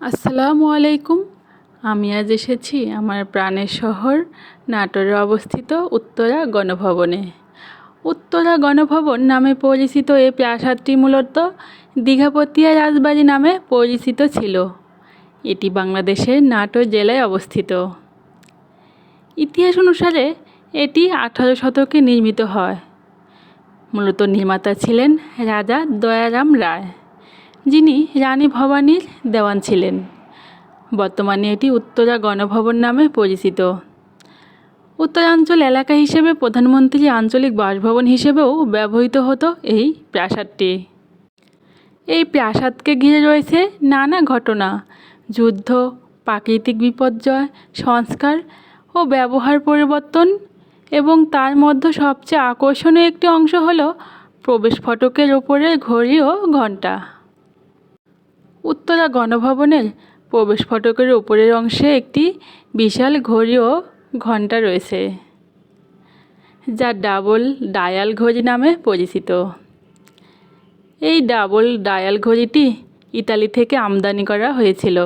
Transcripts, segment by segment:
আসসালামু আলাইকুম। আমি আজ এসেছি আমার প্রাণের শহর নাটোরে অবস্থিত উত্তরা গণভবনে। উত্তরা গণভবন নামে পরিচিত এই প্রাসাদটি মূলত দীঘাপতিয়া রাজবাড়ি নামে পরিচিত ছিল। এটি বাংলাদেশের নাটোর জেলায় অবস্থিত। ইতিহাস অনুসারে এটি 18 শতকে নির্মিত হয়। মূলত নির্মাতা ছিলেন রাজা দয়ারাম রায়, যিনি রানী ভবানীর দেওয়ান ছিলেন। বর্তমানে এটি উত্তরা গণভবন নামে পরিচিত। উত্তরাঞ্চল এলাকা হিসেবে প্রধানমন্ত্রী আঞ্চলিক বাসভবন হিসেবেও ব্যবহৃত হতো এই প্রাসাদটি। এই প্রাসাদকে ঘিরে রয়েছে নানা ঘটনা, যুদ্ধ, প্রাকৃতিক বিপর্যয়, সংস্কার ও ব্যবহার পরিবর্তন, এবং তার মধ্যে সবচেয়ে আকর্ষণীয় একটি অংশ হলো প্রবেশ ফটকের ওপরের ঘড়ি ও ঘণ্টা। উত্তরা গণভবনের প্রবেশ ফটকের উপরের অংশে একটি বিশাল ঘড়ি ও ঘণ্টা রয়েছে, যা ডাবল ডায়াল ঘড়ি নামে পরিচিত। এই ডাবল ডায়াল ঘড়িটি ইতালি থেকে আমদানি করা হয়েছিল।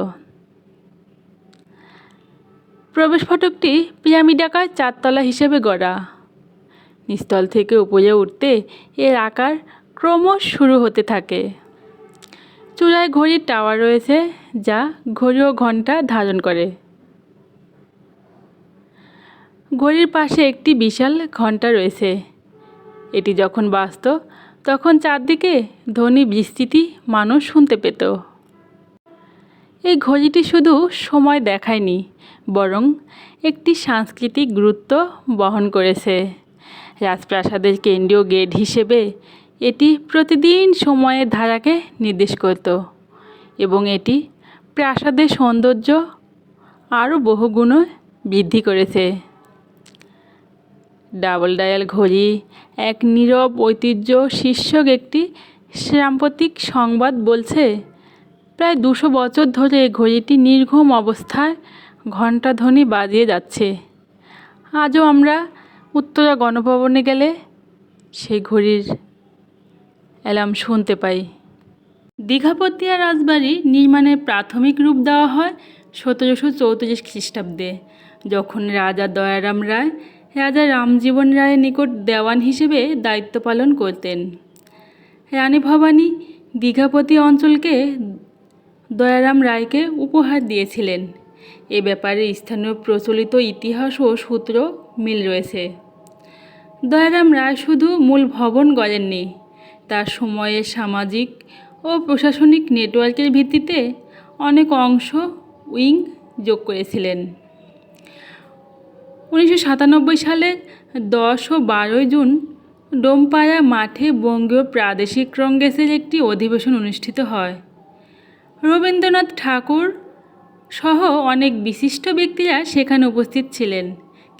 প্রবেশ ফটকটি পিরামিডাকার 4 তলা হিসেবে গড়া। নিচতল থেকে উপরে উঠতে এর আকার ক্রমশ শুরু হতে থাকে। চূড়ায় ঘড়ির টাওয়ার রয়েছে, যা ঘড়ি ও ঘণ্টা ধারণ করে। ঘড়ির পাশে একটি বিশাল ঘণ্টা রয়েছে। এটি যখন বাজত তখন চারদিকে ধ্বনি বিস্তৃতি মানুষ শুনতে পেত। এই ঘড়িটি শুধু সময় দেখায়নি, বরং একটি সাংস্কৃতিক গুরুত্ব বহন করেছে। রাজপ্রাসাদের কেন্দ্রীয় গেট হিসেবে এটি প্রতিদিন সময়ের ধারাকে নির্দেশ করত, এবং এটি প্রাসাদের সৌন্দর্য আরও বহুগুণ বৃদ্ধি করেছে। ডাবল ডায়াল ঘড়ি এক নীরব ঐতিহ্য শীর্ষক একটি সাম্প্রতিক সংবাদ বলছে, প্রায় 200 বছর ধরে ঘড়িটি নির্ঘুম অবস্থায় ঘণ্টাধ্বনি বাজিয়ে যাচ্ছে। আজও আমরা উত্তরা গণভবনে গেলে সেই ঘড়ির অ্যালার্ম শুনতে পাই। দীঘাপতিয়া রাজবাড়ি নির্মাণের প্রাথমিক রূপ দেওয়া হয় 1734 খ্রিস্টাব্দে, যখন রাজা দয়ারাম রায় রাজা রামজীবন রায়ের নিকট দেওয়ান হিসেবে দায়িত্ব পালন করতেন। রানী ভবানী দীঘাপতি অঞ্চলকে দয়ারাম রায়কে উপহার দিয়েছিলেন। এ ব্যাপারে স্থানীয় প্রচলিত ইতিহাস ও সূত্র মিল রয়েছে। দয়ারাম রায় শুধু মূল ভবন গড়েননি, তার সময়ের সামাজিক ও প্রশাসনিক নেটওয়ার্কের ভিত্তিতে অনেক অংশ উইং যোগ করেছিলেন। 1997 সালের 10 ও 12 জুন ডোমপাড়া মাঠে বঙ্গীয় প্রাদেশিক কংগ্রেসের একটি অধিবেশন অনুষ্ঠিত হয়। রবীন্দ্রনাথ ঠাকুর সহ অনেক বিশিষ্ট ব্যক্তিরা সেখানে উপস্থিত ছিলেন,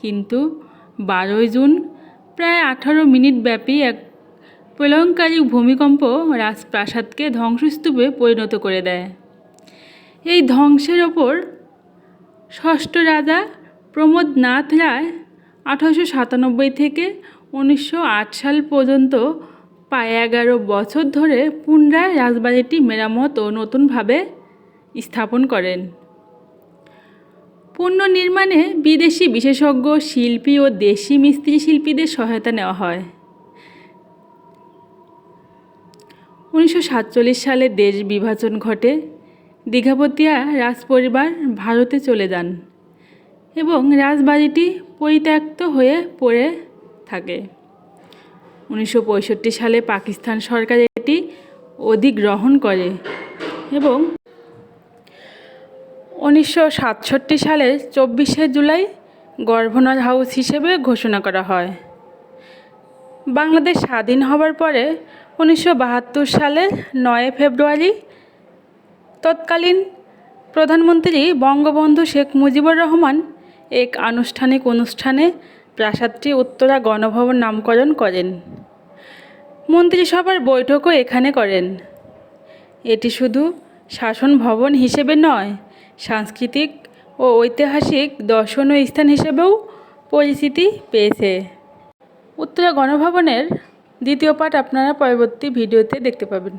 কিন্তু 12 জুন প্রায় 18 মিনিট ব্যাপী এক প্রলয়ঙ্কারী ভূমিকম্প রাজপ্রাসাদকে ধ্বংসস্তূপে পরিণত করে দেয়। এই ধ্বংসের ওপর ষষ্ঠ রাজা প্রমোদনাথ রায় 1897 থেকে 1908 সাল পর্যন্ত প্রায় 11 বছর ধরে পুনরায় রাজবাড়িটি মেরামত ও নতুনভাবে স্থাপন করেন। পুনর্নির্মাণে বিদেশি বিশেষজ্ঞ শিল্পী ও দেশি মিস্ত্রি শিল্পীদের সহায়তা নেওয়া হয়। 1947 সালে দেশ বিভাজন ঘটে। দীঘাপতিয়া রাজপরিবার ভারতে চলে যান এবং রাজবাড়িটি পরিত্যক্ত হয়ে পড়ে থাকে। 1965 সালে পাকিস্তান সরকার এটি অধিগ্রহণ করে এবং 1967 সালের 24শে জুলাই গভর্নর হাউস হিসেবে ঘোষণা করা হয়। বাংলাদেশ স্বাধীন হবার পরে 1972 সালের 9 ফেব্রুয়ারি তৎকালীন প্রধানমন্ত্রী বঙ্গবন্ধু শেখ মুজিবুর রহমান এক আনুষ্ঠানিক অনুষ্ঠানে প্রাসাদটি উত্তরা গণভবন নামকরণ করেন। মন্ত্রিসভার বৈঠকও এখানে করেন। এটি শুধু শাসন ভবন হিসেবে নয়, সাংস্কৃতিক ও ঐতিহাসিক দর্শনীয় স্থান হিসেবেও পরিচিতি পেয়েছে। উত্তরা গণভবনের দ্বিতীয় পার্ট আপনারা পরবর্তী ভিডিওতে দেখতে পাবেন।